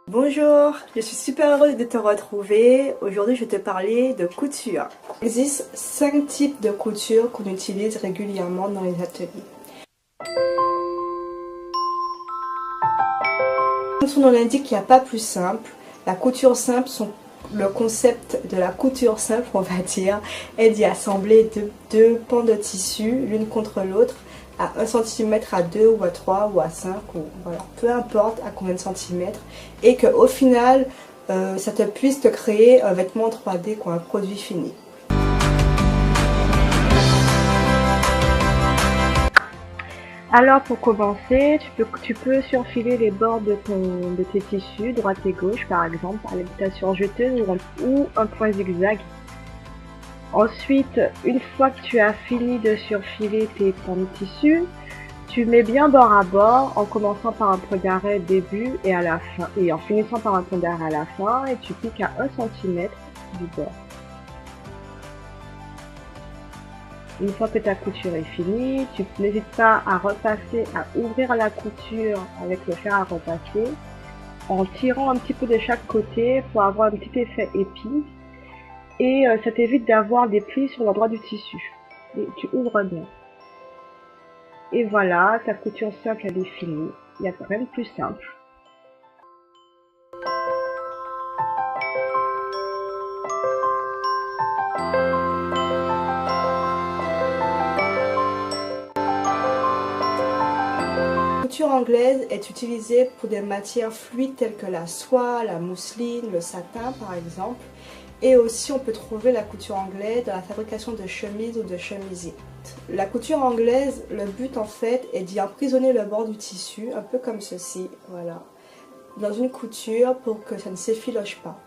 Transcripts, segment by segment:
Bonjour, je suis super heureuse de te retrouver. Aujourd'hui, je vais te parler de couture. Il existe 5 types de couture qu'on utilise régulièrement dans les ateliers. Comme son nom l'indique, il n'y a pas plus simple. La couture simple, le concept de la couture simple, on va dire, est d'y assembler deux pans de tissu l'une contre l'autre à 1 cm, à 2 ou à 3 ou à 5, ou voilà, peu importe à combien de centimètres, et qu'au final, ça te puisse te créer un vêtement 3D, quoi, un produit fini. Alors pour commencer, tu peux surfiler les bords de tes tissus, droite et gauche par exemple, à l'habitation jeteuse ou un point zigzag. Ensuite, une fois que tu as fini de surfiler tes pans de tissu, tu mets bien bord à bord en commençant par un point d'arrêt début et à la fin, et en finissant par un point d'arrêt à la fin, et tu piques à 1 cm du bord. Une fois que ta couture est finie, tu n'hésites pas à repasser, à ouvrir la couture avec le fer à repasser, en tirant un petit peu de chaque côté pour avoir un petit effet épi. Et ça t'évite d'avoir des plis sur l'endroit du tissu. Et tu ouvres bien. Et voilà, ta couture simple elle est finie. Il n'y a rien de plus simple. La couture anglaise est utilisée pour des matières fluides telles que la soie, la mousseline, le satin par exemple. Et aussi on peut trouver la couture anglaise dans la fabrication de chemises ou de chemisiers. La couture anglaise, le but en fait est d'y emprisonner le bord du tissu, un peu comme ceci, voilà, dans une couture pour que ça ne s'effiloche pas.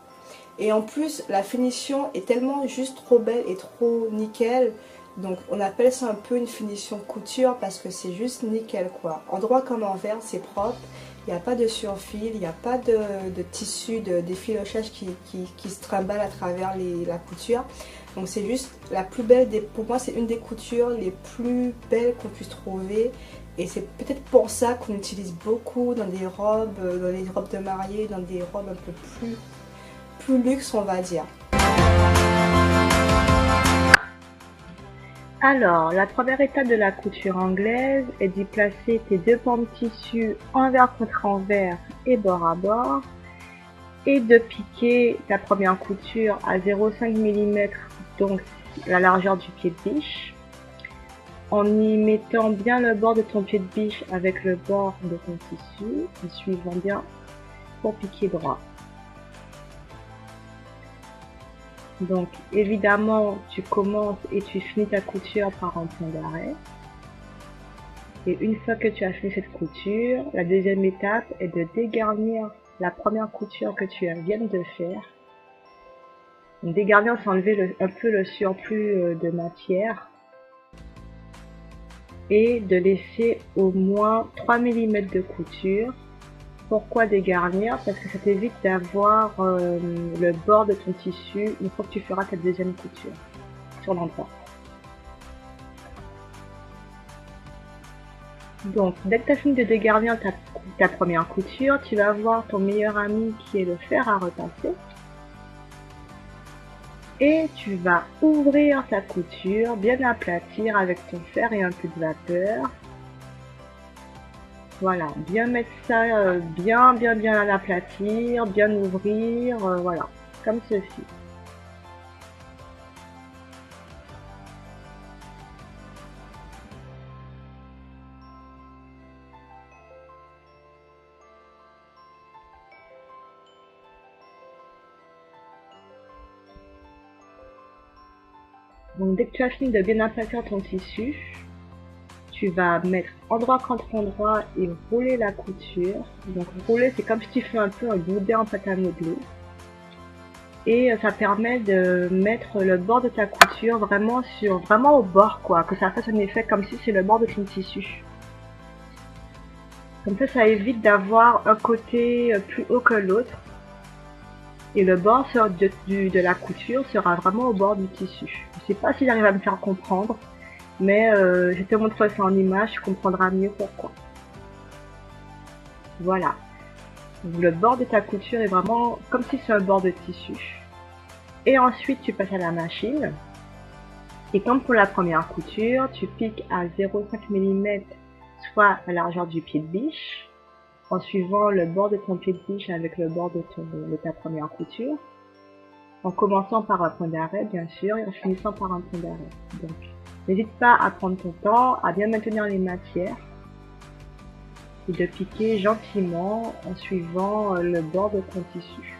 Et en plus la finition est tellement juste trop belle et trop nickel, donc on appelle ça un peu une finition couture parce que c'est juste nickel quoi. Endroit comme envers, c'est propre. Il n'y a pas de surfil, il n'y a pas de tissu, d'effilochage qui se trimballe à travers la couture. Donc c'est juste la plus belle, pour moi c'est une des coutures les plus belles qu'on puisse trouver. Et c'est peut-être pour ça qu'on utilise beaucoup dans des robes, dans les robes de mariée, dans des robes un peu plus luxe on va dire. Alors, la première étape de la couture anglaise est d'y placer tes deux pans de tissu envers contre envers et bord à bord et de piquer ta première couture à 0,5 mm, donc la largeur du pied de biche, en y mettant bien le bord de ton pied de biche avec le bord de ton tissu et suivant bien pour piquer droit. Donc évidemment tu commences et tu finis ta couture par un point d'arrêt. Et une fois que tu as fini cette couture, la deuxième étape est de dégarnir la première couture que tu viens de faire. Donc, dégarnir, c'est enlever un peu le surplus de matière. Et de laisser au moins 3 mm de couture. Pourquoi dégarnir? Parce que ça t'évite d'avoir le bord de ton tissu une fois que tu feras ta deuxième couture sur l'endroit. Donc, dès que tu as fini de dégarnir ta première couture, tu vas voir ton meilleur ami qui est le fer à repasser. Et tu vas ouvrir ta couture, bien aplatir avec ton fer et un peu de vapeur. Voilà, bien mettre ça, bien l'aplatir, bien ouvrir, voilà, comme ceci. Donc dès que tu as fini de bien aplatir ton tissu, tu vas mettre endroit contre endroit et rouler la couture. Donc rouler, c'est comme si tu fais un peu un boudin en pâte à modeler. Et ça permet de mettre le bord de ta couture vraiment au bord quoi, que ça fasse un effet comme si c'est le bord de ton tissu. Comme ça évite d'avoir un côté plus haut que l'autre. Et le bord de la couture sera vraiment au bord du tissu. Je ne sais pas si j'arrive à me faire comprendre. Mais je te montre ça en image, tu comprendras mieux pourquoi. Voilà. Le bord de ta couture est vraiment comme si c'est un bord de tissu. Et ensuite, tu passes à la machine. Et comme pour la première couture, tu piques à 0,5 mm, soit la largeur du pied de biche, en suivant le bord de ton pied de biche avec le bord de ta première couture, en commençant par un point d'arrêt, bien sûr, et en finissant par un point d'arrêt. Donc, n'hésite pas à prendre ton temps, à bien maintenir les matières, et de piquer gentiment en suivant le bord de ton tissu.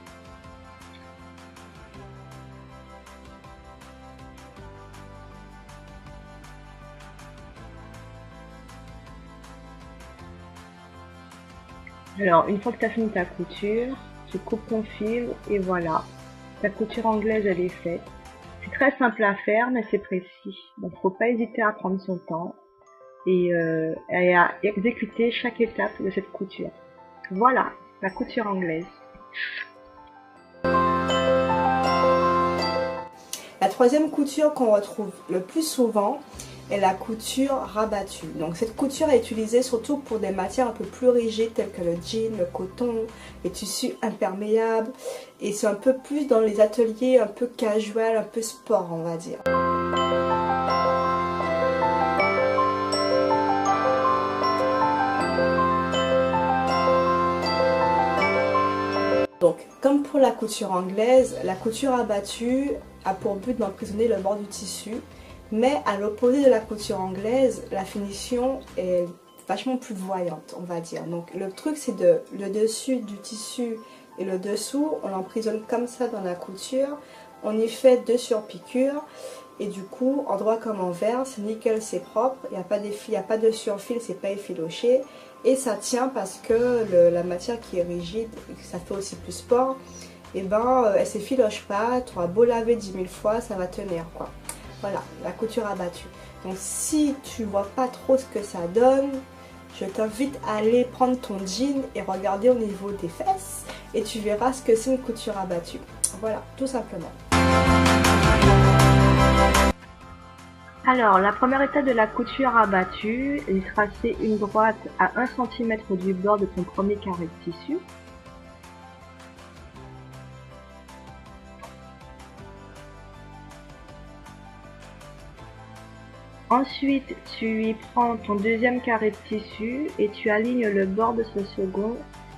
Alors, une fois que tu as fini ta couture, tu coupes ton fil et voilà. Ta couture anglaise, elle est faite. C'est très simple à faire, mais c'est précis. Donc, faut pas hésiter à prendre son temps et à exécuter chaque étape de cette couture. Voilà, la couture anglaise. La troisième couture qu'on retrouve le plus souvent est la couture rabattue. Donc cette couture est utilisée surtout pour des matières un peu plus rigides telles que le jean, le coton, les tissus imperméables. Et c'est un peu plus dans les ateliers un peu casual, un peu sport on va dire. Donc, comme pour la couture anglaise, la couture abattue a pour but d'emprisonner le bord du tissu, mais à l'opposé de la couture anglaise, la finition est vachement plus voyante, on va dire. Donc, le truc, c'est le dessus du tissu et le dessous, on l'emprisonne comme ça dans la couture, on y fait 2 surpiqûres, et du coup, endroit comme envers, c'est nickel, c'est propre, il n'y a pas de surfil, c'est pas effiloché. Et ça tient parce que la matière qui est rigide, et que ça fait aussi plus sport, et ben elle s'effiloche pas, tu auras beau laver 10 000 fois, ça va tenir quoi. Voilà, la couture abattue. Donc si tu vois pas trop ce que ça donne, je t'invite à aller prendre ton jean et regarder au niveau des fesses et tu verras ce que c'est une couture abattue. Voilà, tout simplement. Alors, la première étape de la couture abattue est de tracer une droite à 1 cm du bord de ton premier carré de tissu. Ensuite, tu y prends ton deuxième carré de tissu et tu alignes le bord de ce second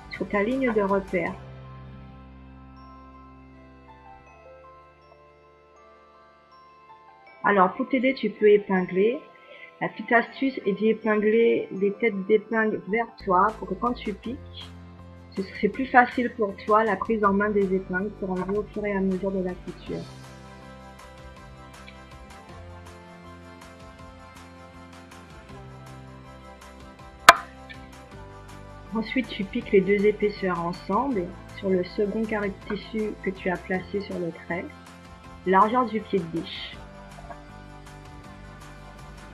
sur ta ligne de repère. Alors, pour t'aider, tu peux épingler. La petite astuce est d'y épingler les têtes d'épingle vers toi pour que quand tu piques, c'est plus facile pour toi la prise en main des épingles pour enlever au fur et à mesure de la couture. Ensuite, tu piques les deux épaisseurs ensemble sur le second carré de tissu que tu as placé sur le trait, largeur du pied de biche.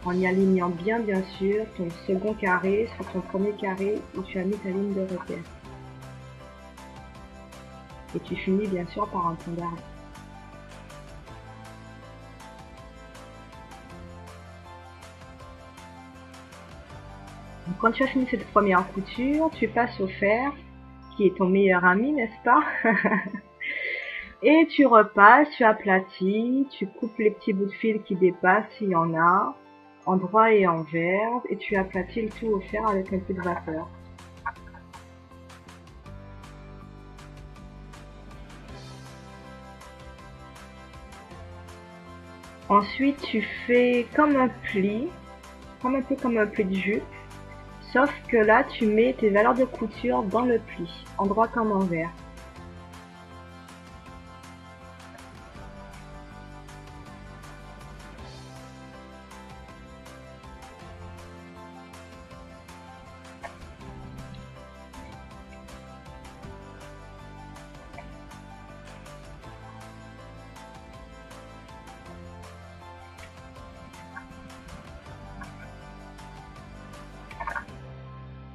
En y alignant bien sûr ton second carré sur ton premier carré où tu as mis ta ligne de repère. Et tu finis bien sûr par un point d'arrêt. Quand tu as fini cette première couture, tu passes au fer, qui est ton meilleur ami, n'est-ce pas? Et tu repasses, tu aplatis, tu coupes les petits bouts de fil qui dépassent s'il y en a, en droit et envers, et tu aplatis le tout au fer avec un peu de vapeur. Ensuite, tu fais comme un pli, un peu comme un pli de jupe, sauf que là, tu mets tes valeurs de couture dans le pli, en droit comme envers.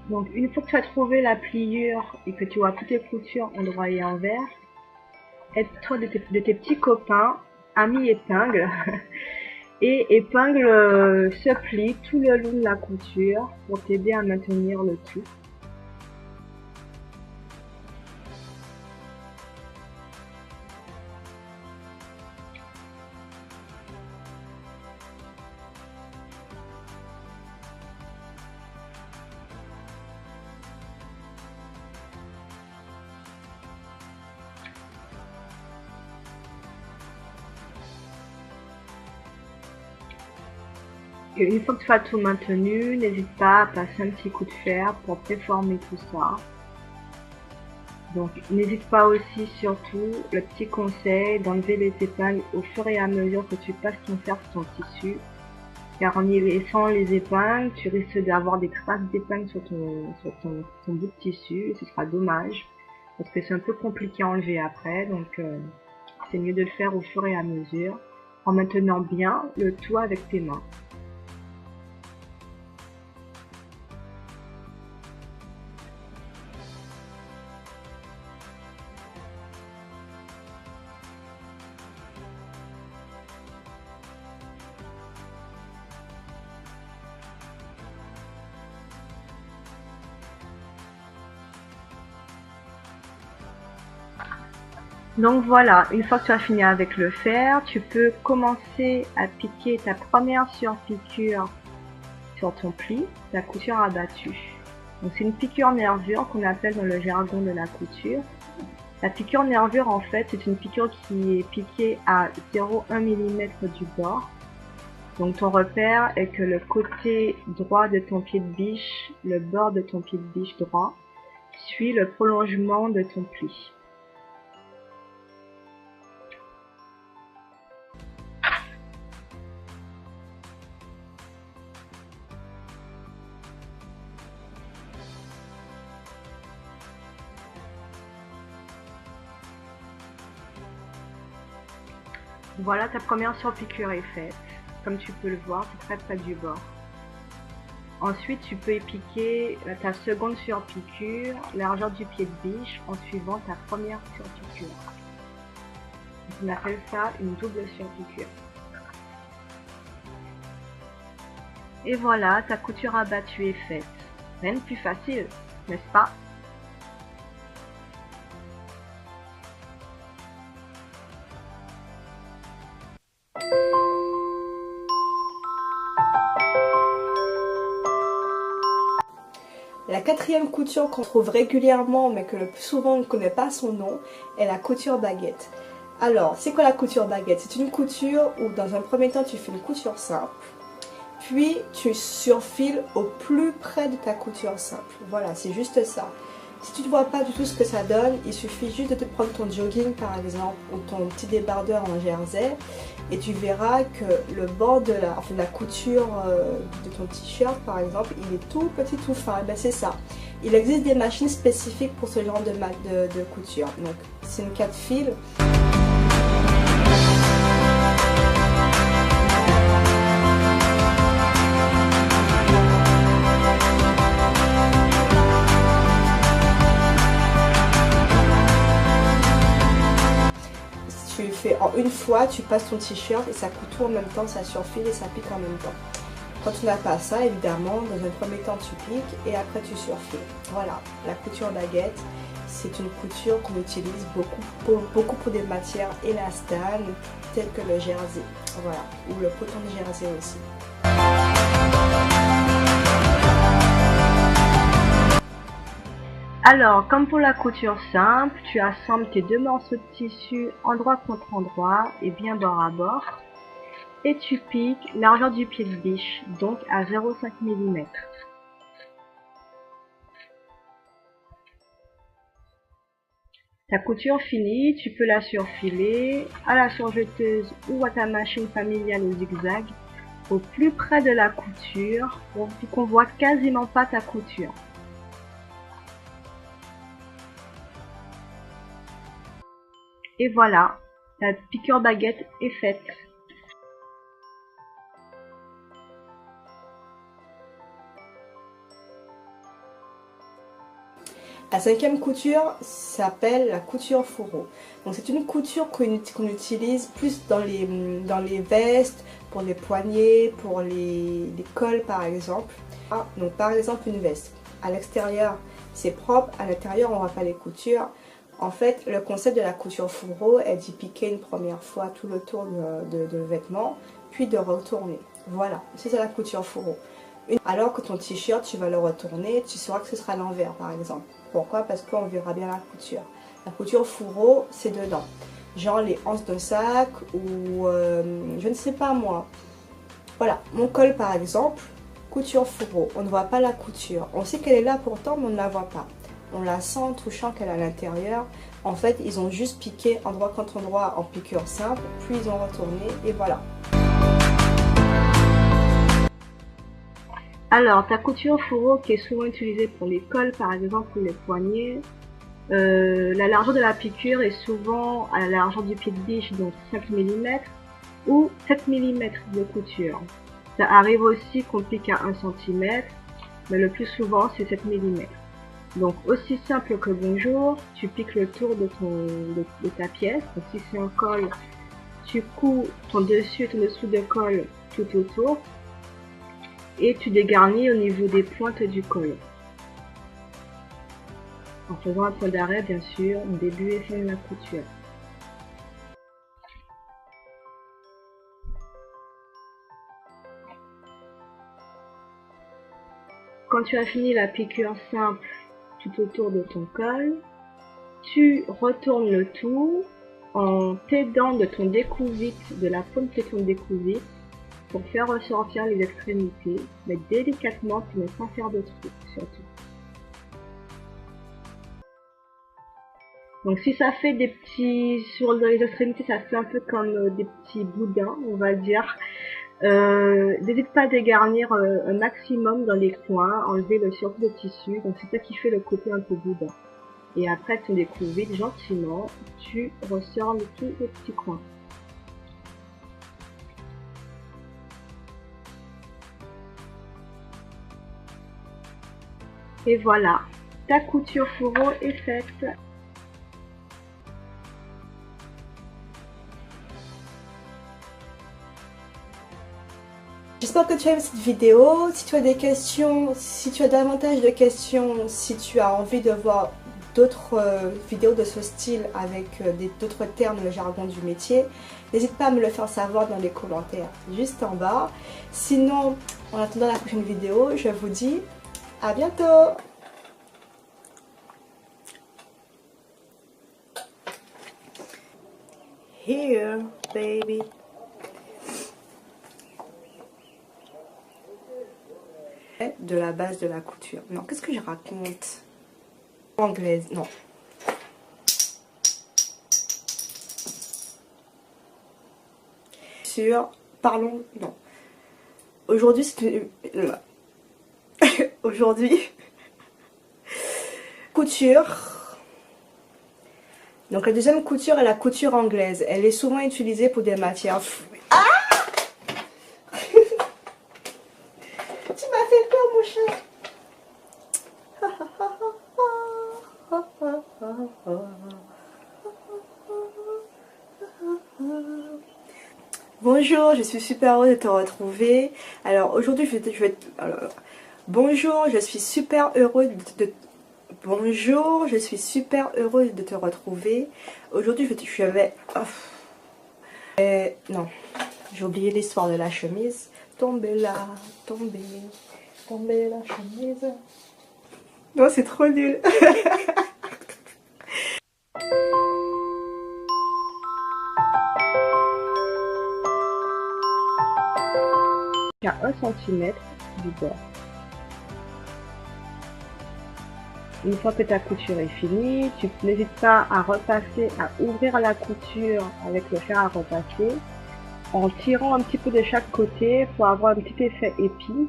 Donc une fois que tu as trouvé la pliure et que tu vois toutes tes coutures en droit et envers, aide-toi de tes petits copains, amis épingles, Et épingle ce pli tout le long de la couture pour t'aider à maintenir le tout. Et une fois que tu as tout maintenu, n'hésite pas à passer un petit coup de fer pour préformer tout ça. Donc n'hésite pas aussi, surtout, le petit conseil d'enlever les épingles au fur et à mesure que tu passes ton fer sur ton tissu. Car en y laissant les épingles, tu risques d'avoir des traces d'épingles sur ton bout de tissu et ce sera dommage. Parce que c'est un peu compliqué à enlever après, donc c'est mieux de le faire au fur et à mesure, en maintenant bien le tout avec tes mains. Donc voilà, une fois que tu as fini avec le fer, tu peux commencer à piquer ta première surpiqûre sur ton pli, ta couture abattue. Donc c'est une piqûre nervure qu'on appelle dans le jargon de la couture. La piqûre nervure, en fait, c'est une piqûre qui est piquée à 0,1 mm du bord. Donc ton repère est que le côté droit de ton pied de biche, le bord de ton pied de biche droit, suit le prolongement de ton pli. Voilà, ta première surpiqûre est faite. Comme tu peux le voir, c'est très près du bord. Ensuite, tu peux piquer ta seconde surpiqûre, largeur du pied de biche, en suivant ta première surpiqûre. On appelle ça une double surpiqûre. Et voilà, ta couture abattue est faite. Rien de plus facile, n'est-ce pas? La quatrième couture qu'on trouve régulièrement mais que le plus souvent on ne connaît pas son nom est la couture baguette. Alors, c'est quoi la couture baguette? C'est une couture où dans un premier temps tu fais une couture simple, puis tu surfiles au plus près de ta couture simple. Voilà, c'est juste ça. Si tu ne vois pas du tout ce que ça donne, il suffit juste de te prendre ton jogging par exemple ou ton petit débardeur en jersey et tu verras que le bord de la couture de ton t-shirt par exemple, il est tout petit, tout fin. Et ben c'est ça. Il existe des machines spécifiques pour ce genre de couture. Donc c'est une 4 fils. En une fois, tu passes ton t-shirt et ça coud tout en même temps, ça surfile et ça pique en même temps. Quand tu n'as pas ça, évidemment, dans un premier temps tu piques et après tu surfiles. Voilà, la couture baguette, c'est une couture qu'on utilise beaucoup pour des matières élastanes telles que le jersey. Voilà, ou le coton de jersey aussi. Alors, comme pour la couture simple, tu assembles tes deux morceaux de tissu endroit contre endroit et bien bord à bord. Et tu piques largeur du pied de biche, donc à 0,5 mm. Ta couture finie, tu peux la surfiler à la surjeteuse ou à ta machine familiale au zigzag au plus près de la couture pour qu'on voit quasiment pas ta couture. Et voilà, la piqûre baguette est faite. La 5e couture s'appelle la couture fourreau. Donc c'est une couture qu'on utilise plus dans les vestes, pour les poignets, pour les cols par exemple. Donc par exemple une veste, à l'extérieur c'est propre, à l'intérieur on ne voit pas les coutures. En fait le concept de la couture fourreau est d'y piquer une première fois tout le tour de vêtement, puis de retourner. Voilà, c'est la couture fourreau. Alors que ton t-shirt, tu vas le retourner, tu sauras que ce sera à l'envers par exemple. Pourquoi? Parce qu'on verra bien la couture. La couture fourreau, c'est dedans. Genre les anses de sac ou je ne sais pas moi. Voilà, mon col par exemple, couture fourreau. On ne voit pas la couture. On sait qu'elle est là pourtant, mais on ne la voit pas. On la sent en touchant qu'elle est à l'intérieur. En fait, ils ont juste piqué endroit contre endroit en piqûre simple, puis ils ont retourné et voilà. Alors, ta couture fourreau qui est souvent utilisée pour les cols par exemple ou les poignets, la largeur de la piqûre est souvent à la largeur du pied de biche, donc 5 mm ou 7 mm de couture. Ça arrive aussi qu'on pique à 1 cm, mais le plus souvent c'est 7 mm. Donc aussi simple que bonjour, tu piques le tour de ta pièce. Donc si c'est un col, tu couds ton dessus et ton dessous de col tout autour. Et tu dégarnis au niveau des pointes du col. En faisant un point d'arrêt bien sûr, au début et fin de la couture. Quand tu as fini la piqûre simple tout autour de ton col, tu retournes le tout en t'aidant de ton découvite, de la paume de ton découvite, pour faire ressortir les extrémités, mais délicatement pour ne pas faire de trous, surtout. Donc si ça fait des petits, sur les extrémités, ça fait un peu comme des petits boudins, on va dire. N'hésite pas à dégarnir un maximum dans les coins, enlever le surplus de tissu, donc c'est ça qui fait le côté un peu boudin. Et après tu découvres vite gentiment, tu ressors tous les petits coins. Et voilà, ta couture fourreau est faite. J'espère que tu aimes cette vidéo. Si tu as des questions, si tu as davantage de questions, si tu as envie de voir d'autres vidéos de ce style avec d'autres termes, le jargon du métier, n'hésite pas à me le faire savoir dans les commentaires juste en bas. Sinon, en attendant la prochaine vidéo, je vous dis à bientôt. Here, baby. De la base de la couture. Non, qu'est-ce que je raconte? Anglaise, non. Parlons, non. Aujourd'hui, c'est aujourd'hui, couture. Donc la deuxième couture est la couture anglaise. Elle est souvent utilisée pour des matières fluides. Ah! Tu m'as fait peur, mon chat. Bonjour, je suis super heureuse de te retrouver. Alors aujourd'hui, bonjour, je suis super heureuse Bonjour, je suis super heureuse de te retrouver. Aujourd'hui, je vais... non, j'ai oublié l'histoire de la chemise. Tomber là, tomber la chemise. Non, c'est trop nul. À 1 cm du bord. Une fois que ta couture est finie, tu n'hésites pas à repasser, à ouvrir la couture avec le fer à repasser en tirant un petit peu de chaque côté pour avoir un petit effet épi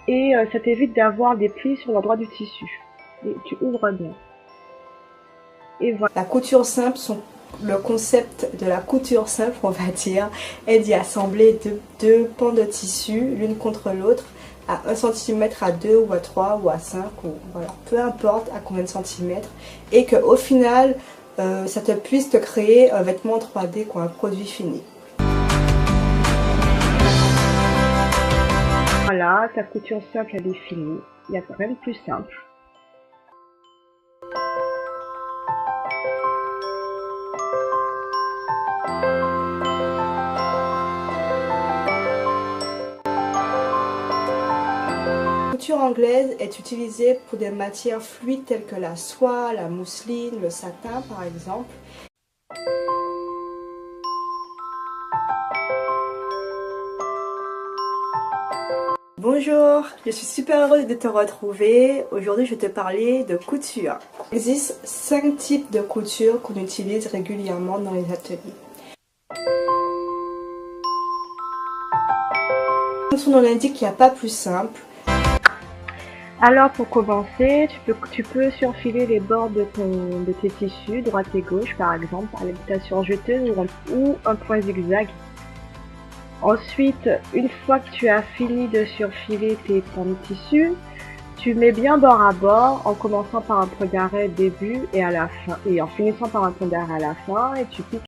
et ça t'évite d'avoir des plis sur l'endroit du tissu. Et tu ouvres bien. Et voilà. La couture simple, son Le concept de la couture simple, on va dire, est d'y assembler deux pans de tissu l'une contre l'autre à 1 cm, à 2 ou à 3 ou à 5, ou voilà, peu importe à combien de centimètres, et qu'au final ça te puisse te créer un vêtement 3D, quoi, un produit fini. Voilà, ta couture simple elle est finie. Il n'y a rien de plus simple. La couture anglaise est utilisée pour des matières fluides telles que la soie, la mousseline, le satin par exemple. Bonjour, je suis super heureuse de te retrouver. Aujourd'hui, je vais te parler de couture. Il existe 5 types de couture qu'on utilise régulièrement dans les ateliers. Comme son nom l'indique, il n'y a pas plus simple. Alors pour commencer, tu peux surfiler les bords de tes tissus, droite et gauche par exemple, par l'habitation jeteuse ou un point zigzag. Ensuite, une fois que tu as fini de surfiler tes pans de tissu, tu mets bien bord à bord en commençant par un point d'arrêt début et à la fin, et en finissant par un point d'arrêt à la fin, et tu piques